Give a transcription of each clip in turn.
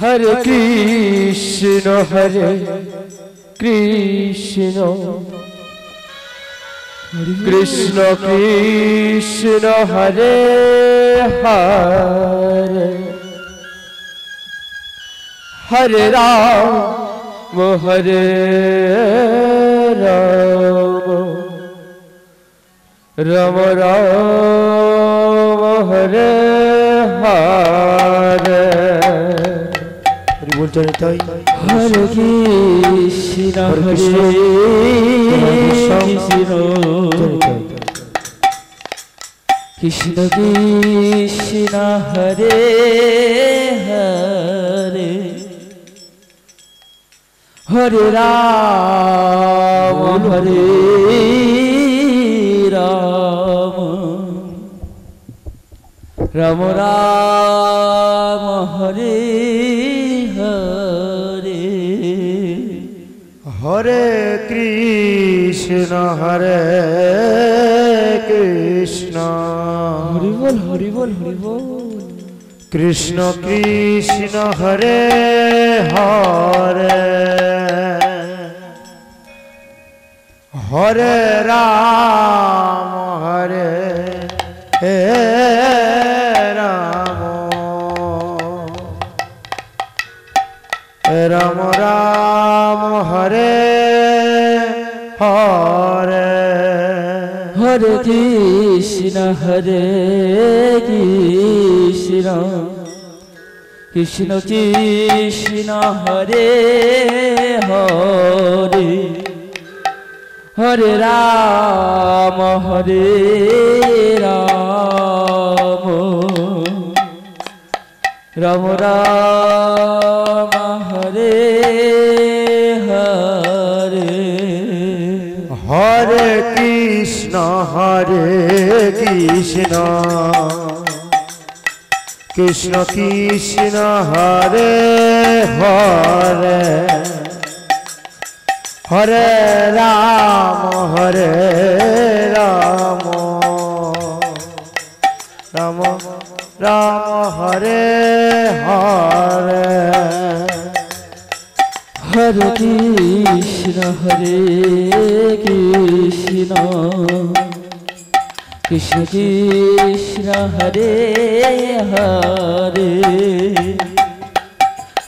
हरे कृष्ण कृष्ण कृष्ण हरे हरे हरे राम हरे राम राम राम हरे हरे बोल चले ताई हरे कृष्ण कृष्ण कृष्ण हरे हरे हरे राम राम राम हरे हरे हरे कृष्ण हरि बोल हरि बोल हरि बोल कृष्ण कृष्ण हरे हरे हरे राम राम राम हरे हरे हरे कृष्ण कृष्ण कृष्ण हरे हरे हरे राम राम राम हरे हरे हरे कृष्ण कृष्ण कृष्ण हरे हरे हरे राम राम राम हरे हरे हरे कृष्ण कृष्ण कृष्ण हरे हरे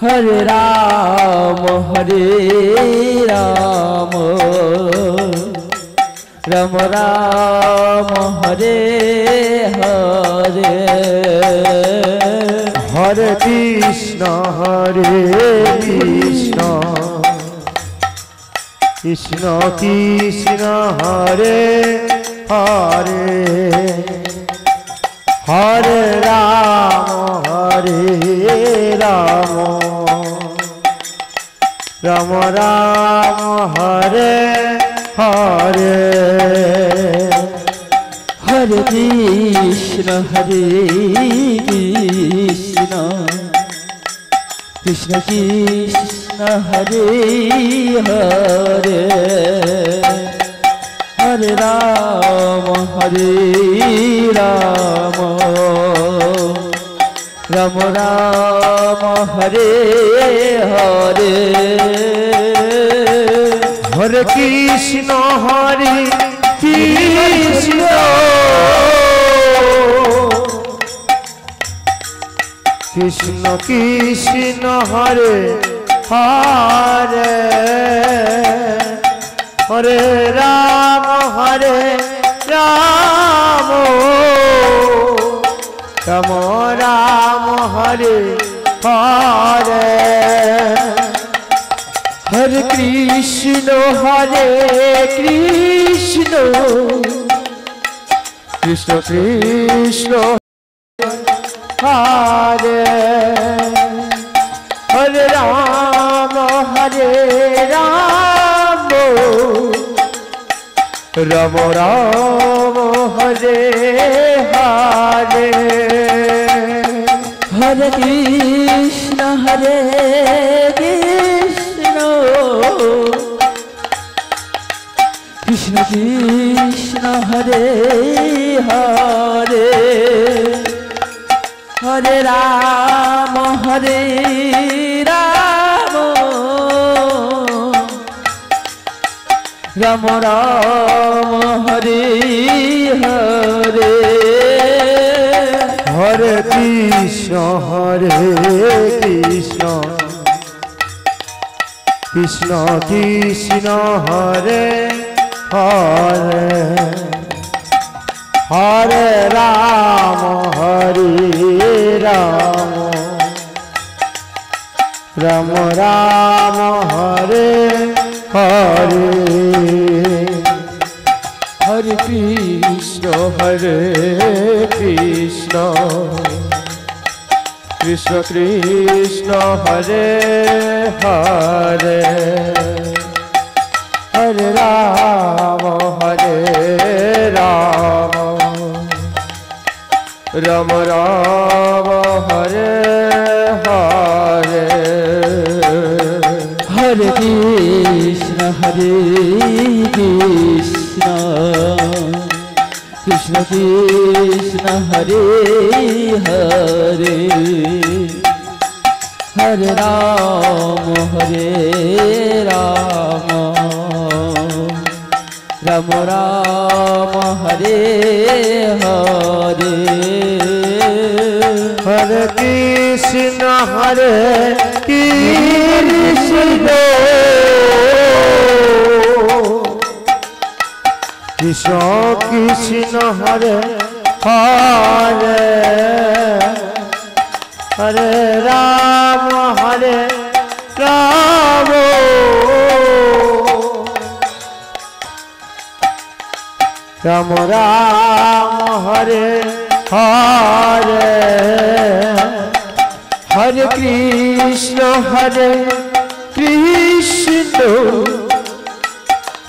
हरे राम राम राम हरे हरे हरे कृष्ण कृष्ण कृष्ण हरे हरे हरे राम राम राम हरे हरे हरे कृष्ण कृष्ण कृष्ण हरे हरे हरे राम राम राम हरे हरे हरे कृष्ण कृष्ण कृष्ण हरे हरे हरे राम राम राम हरे हरे हरे कृष्ण कृष्ण कृष्ण हरे हरे राम राम राम हरे हरे हरे कृष्ण कृष्ण कृष्ण हरे हरे হরে Ram Ram Ram Hare Hare Hare Krishna Krishna Krishna Hare Hare Hare Ram Ram Ram Hare Hare Hare Krishna Krishna Krishna Hare Hare Hare Ram Ram Ram Hare Hare Hare Krishna Krishna Krishna Hare Hare Hare Ram Ram Ram Hare Hare Hare Krishna Krishna Krishna Hare Hare Hare Ram Ram Ram Hare Hare Hare Krishna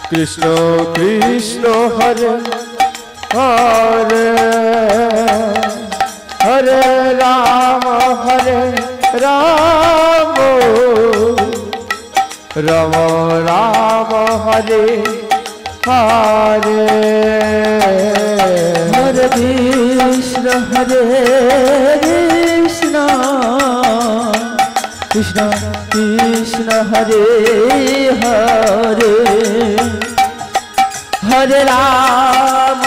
Krishna Krishna Hare Hare Hare Ram Ram Ram Hare Hare Hare Krishna Krishna Krishna Hare Hare Hare Ram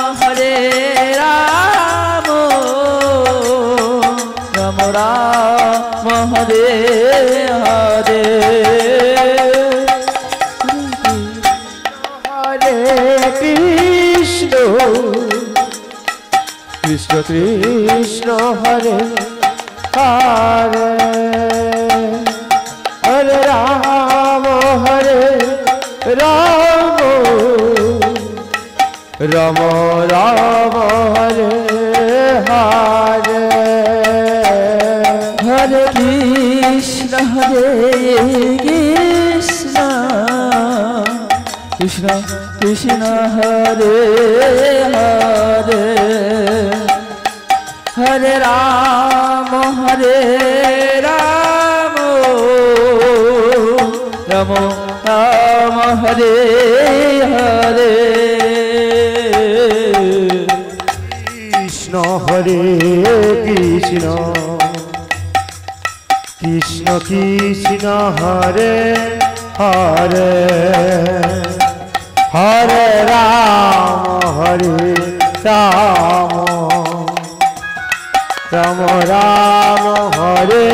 Ram Ram Hare Hare Hare Krishna Krishna Hare Hare Hare Ram Ram Ram Hare Hare Hare Krishna Krishna Krishna Hare Hare Hare Ram Ram Ram Hare Hare Krishna Krishna Krishna Hare Hare Hare Ram Ram Ram Hare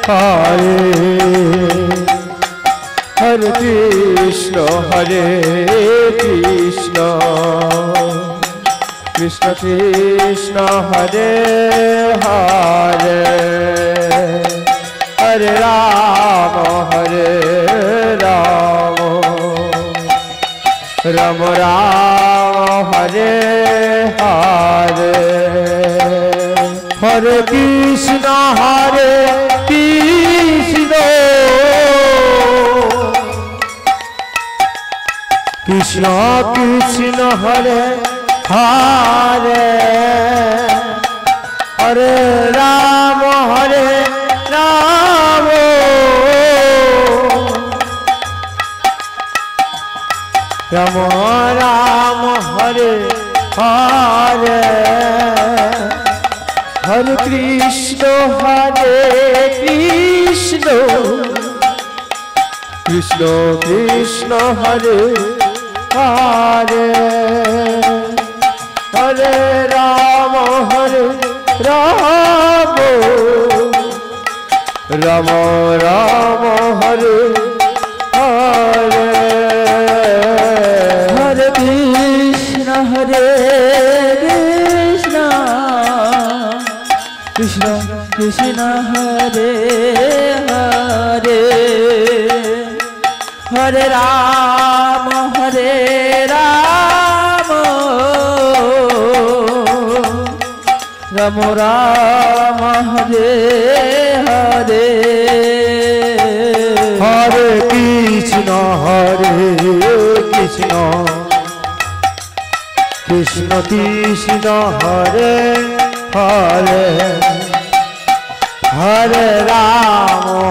Hare Hare Krishna Krishna Krishna Hare Hare Hare Ram Ram Ram Hare Hare Hare Krishna Krishna Krishna Hare Hare Hare Ram Ram Ram Hare Hare Hare Hare Krishna Krishna Krishna Hare Hare Hare Rama Rama Rama Hare Hare Hare Krishna Krishna Krishna Hare Hare Hare Rama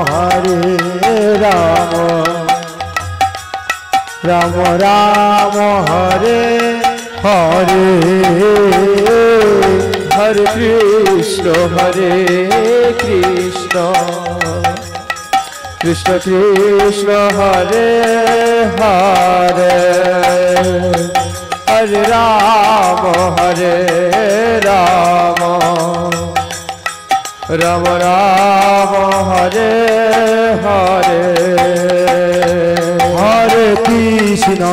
Rama Rama Hare Hare Hare Krishna Krishna Krishna Hare Hare Hare Rama Rama Rama Hare Hare Hare Krishna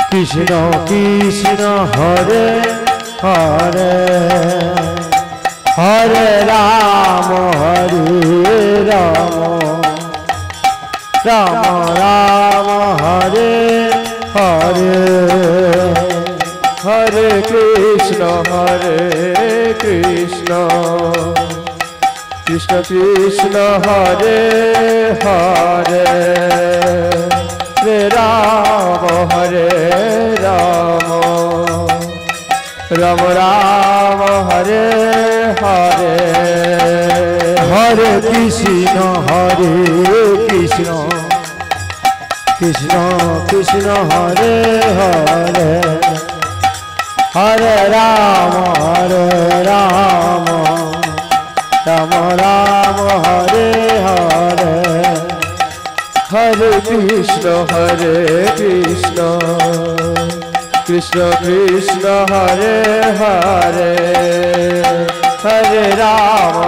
Krishna Krishna Hare Hare Hare Rama Rama Rama Hare Hare Hare Krishna Krishna Krishna Hare Hare Hare Rama Rama Rama Hare Hare Hare Krishna Krishna Krishna Hare Hare Hare Rama Rama Rama Hare Hare Hare Krishna Krishna Krishna Hare Hare Hare Rama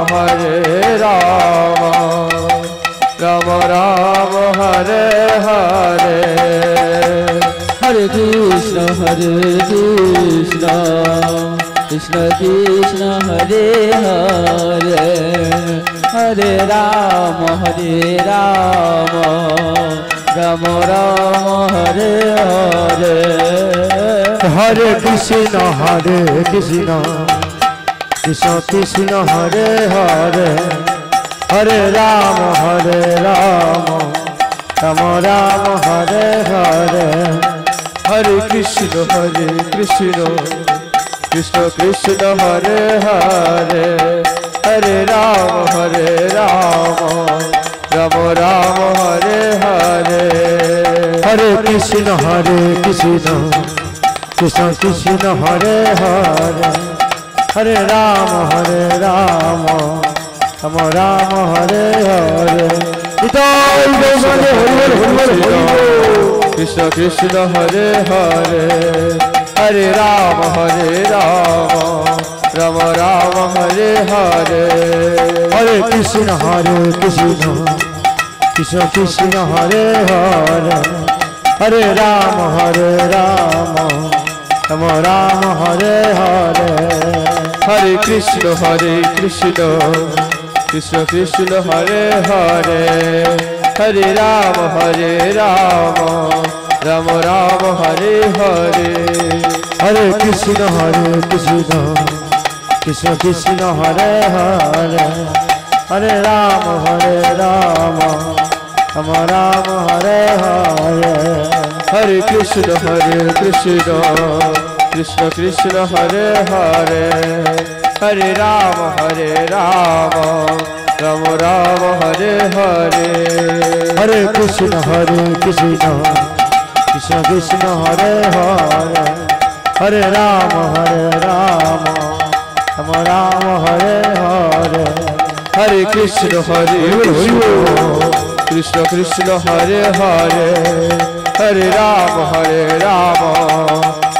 Rama Rama Hare Hare Hare Krishna Krishna Hare Hare Hare Rama Rama Rama Hare Hare Hare Krishna Krishna Krishna Hare Hare Hare Rama Rama Rama Hare Hare Hare Krishna Krishna Krishna Hare Hare Hare Rama Rama Rama Hare Hare Hare Krishna Krishna Hare Hare Hare Rama Rama Rama Hare Hare Hare Krishna Krishna Hare Hare Hare Rama Rama Rama Hare Hare Krishna Krishna Hare Hare Hare Rama Rama Rama Hare Hare Hare Krishna Krishna Hare Hare Hare Rama Rama Rama Hare Hare Hare Krishna Krishna Hare Hare Hare Rama Rama Rama Hare Hare Hare Krishna Krishna Hare Hare Hare Rama Rama Rama Hare Hare Hare Krishna Krishna Hare Hare Hare Rama Rama Rama Hare Hare Hare Krishna Krishna Hare Hare हरे राम राम हरे हरे हरे कृष्ण कृष्ण कृष्ण हरे हरे हरे राम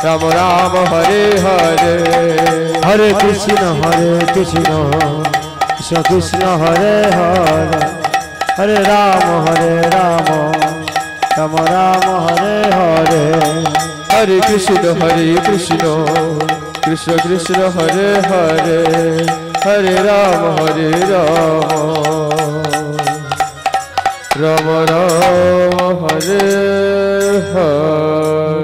राम राम हरे हरे हरे कृष्ण कृष्ण कृष्ण हरे हरे हरे राम राम राम हरे हरे हरे कृष्ण कृष्ण कृष्ण हरे हरे हरे राम राम राम हरे हरे।